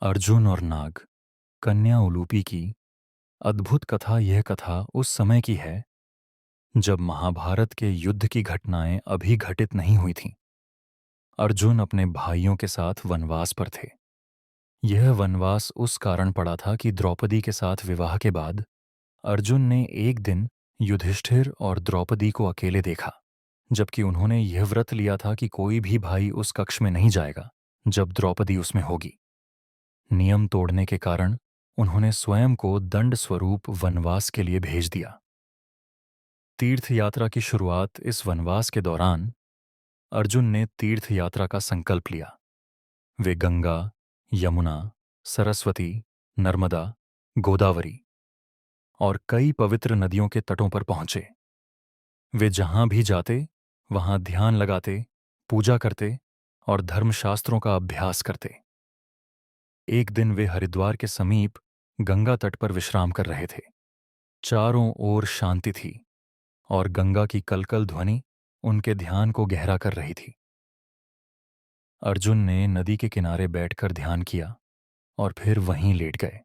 अर्जुन और नाग, कन्या उलूपी की अद्भुत कथा। यह कथा उस समय की है जब महाभारत के युद्ध की घटनाएं अभी घटित नहीं हुई थीं। अर्जुन अपने भाइयों के साथ वनवास पर थे। यह वनवास उस कारण पड़ा था कि द्रौपदी के साथ विवाह के बाद अर्जुन ने एक दिन युधिष्ठिर और द्रौपदी को अकेले देखा, जबकि उन्होंने यह व्रत लिया था कि कोई भी भाई उस कक्ष में नहीं जाएगा जब द्रौपदी उसमें होगी। नियम तोड़ने के कारण उन्होंने स्वयं को दंड स्वरूप वनवास के लिए भेज दिया। तीर्थ यात्रा की शुरुआत इस वनवास के दौरान अर्जुन ने तीर्थ यात्रा का संकल्प लिया। वे गंगा, यमुना, सरस्वती, नर्मदा, गोदावरी और कई पवित्र नदियों के तटों पर पहुंचे। वे जहां भी जाते वहां ध्यान लगाते, पूजा करते और धर्मशास्त्रों का अभ्यास करते। एक दिन वे हरिद्वार के समीप गंगा तट पर विश्राम कर रहे थे। चारों ओर शांति थी और गंगा की कलकल ध्वनि उनके ध्यान को गहरा कर रही थी। अर्जुन ने नदी के किनारे बैठकर ध्यान किया और फिर वहीं लेट गए।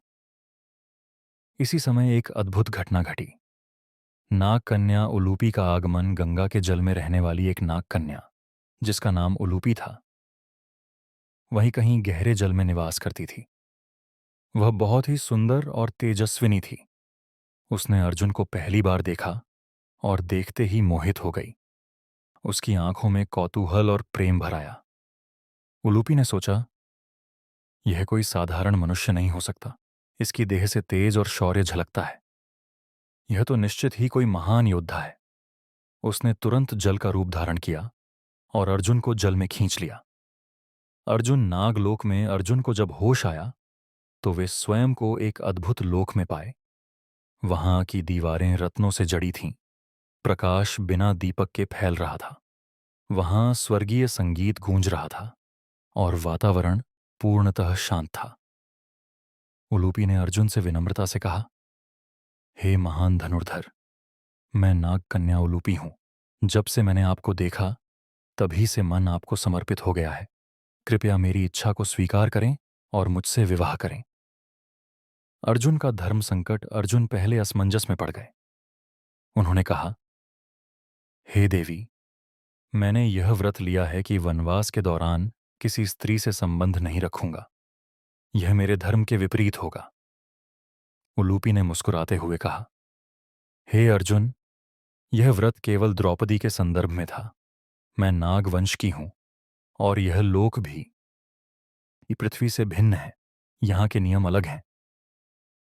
इसी समय एक अद्भुत घटना घटी। नाग कन्या उलूपी का आगमन। गंगा के जल में रहने वाली एक नाग कन्या, जिसका नाम उलूपी था, वहीं कहीं गहरे जल में निवास करती थी। वह बहुत ही सुंदर और तेजस्विनी थी। उसने अर्जुन को पहली बार देखा और देखते ही मोहित हो गई। उसकी आंखों में कौतूहल और प्रेम भर आया। उलूपी ने सोचा, यह कोई साधारण मनुष्य नहीं हो सकता। इसकी देह से तेज और शौर्य झलकता है। यह तो निश्चित ही कोई महान योद्धा है। उसने तुरंत जल का रूप धारण किया और अर्जुन को जल में खींच लिया। अर्जुन नागलोक में अर्जुन को जब होश आया तो वे स्वयं को एक अद्भुत लोक में पाए। वहां की दीवारें रत्नों से जड़ी थीं। प्रकाश बिना दीपक के फैल रहा था। वहां स्वर्गीय संगीत गूंज रहा था और वातावरण पूर्णतः शांत था। उलूपी ने अर्जुन से विनम्रता से कहा, हे महान धनुर्धर, मैं नाग कन्या उलूपी हूं। जब से मैंने आपको देखा तभी से मन आपको समर्पित हो गया है। कृपया मेरी इच्छा को स्वीकार करें और मुझसे विवाह करें। अर्जुन का धर्म संकट। अर्जुन पहले असमंजस में पड़ गए। उन्होंने कहा, हे देवी, मैंने यह व्रत लिया है कि वनवास के दौरान किसी स्त्री से संबंध नहीं रखूंगा। यह मेरे धर्म के विपरीत होगा। उलूपी ने मुस्कुराते हुए कहा, हे अर्जुन, यह व्रत केवल द्रौपदी के संदर्भ में था। मैं नाग वंश की हूं और यह लोक भी ये पृथ्वी से भिन्न है। यहां के नियम अलग हैं।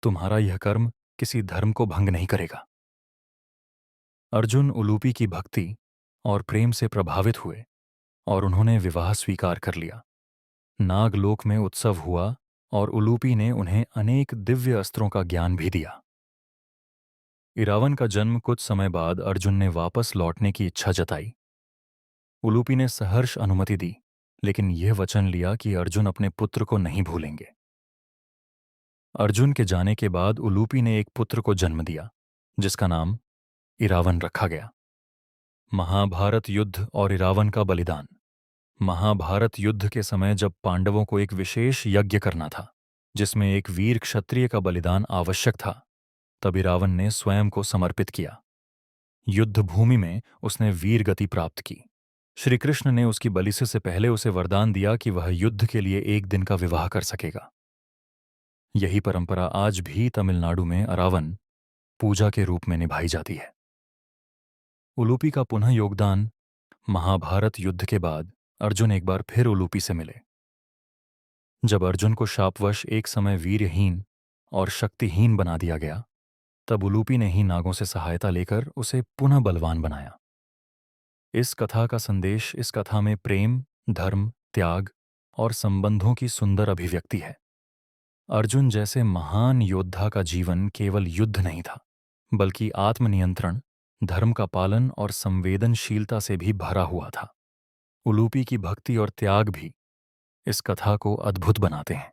तुम्हारा यह कर्म किसी धर्म को भंग नहीं करेगा। अर्जुन उलूपी की भक्ति और प्रेम से प्रभावित हुए और उन्होंने विवाह स्वीकार कर लिया। नागलोक में उत्सव हुआ और उलूपी ने उन्हें अनेक दिव्य अस्त्रों का ज्ञान भी दिया। इरावन का जन्म कुछ समय बाद अर्जुन ने वापस लौटने की इच्छा जताई। उलूपी ने सहर्ष अनुमति दी, लेकिन यह वचन लिया कि अर्जुन अपने पुत्र को नहीं भूलेंगे। अर्जुन के जाने के बाद उलूपी ने एक पुत्र को जन्म दिया, जिसका नाम इरावन रखा गया। महाभारत युद्ध और इरावन का बलिदान। महाभारत युद्ध के समय जब पांडवों को एक विशेष यज्ञ करना था, जिसमें एक वीर क्षत्रिय का बलिदान आवश्यक था, तब इरावन ने स्वयं को समर्पित किया। युद्ध भूमि में उसने वीर गति प्राप्त की। श्री कृष्ण ने उसकी बलि से पहले उसे वरदान दिया कि वह युद्ध के लिए एक दिन का विवाह कर सकेगा। यही परंपरा आज भी तमिलनाडु में अरावन पूजा के रूप में निभाई जाती है। उलूपी का पुनः योगदान। महाभारत युद्ध के बाद अर्जुन एक बार फिर उलूपी से मिले। जब अर्जुन को शापवश एक समय वीरहीन और शक्तिहीन बना दिया गया, तब उलूपी ने ही नागों से सहायता लेकर उसे पुनः बलवान बनाया। इस कथा का संदेश। इस कथा में प्रेम, धर्म, त्याग और संबंधों की सुंदर अभिव्यक्ति है। अर्जुन जैसे महान योद्धा का जीवन केवल युद्ध नहीं था, बल्कि आत्मनियंत्रण, धर्म का पालन और संवेदनशीलता से भी भरा हुआ था। उलूपी की भक्ति और त्याग भी इस कथा को अद्भुत बनाते हैं।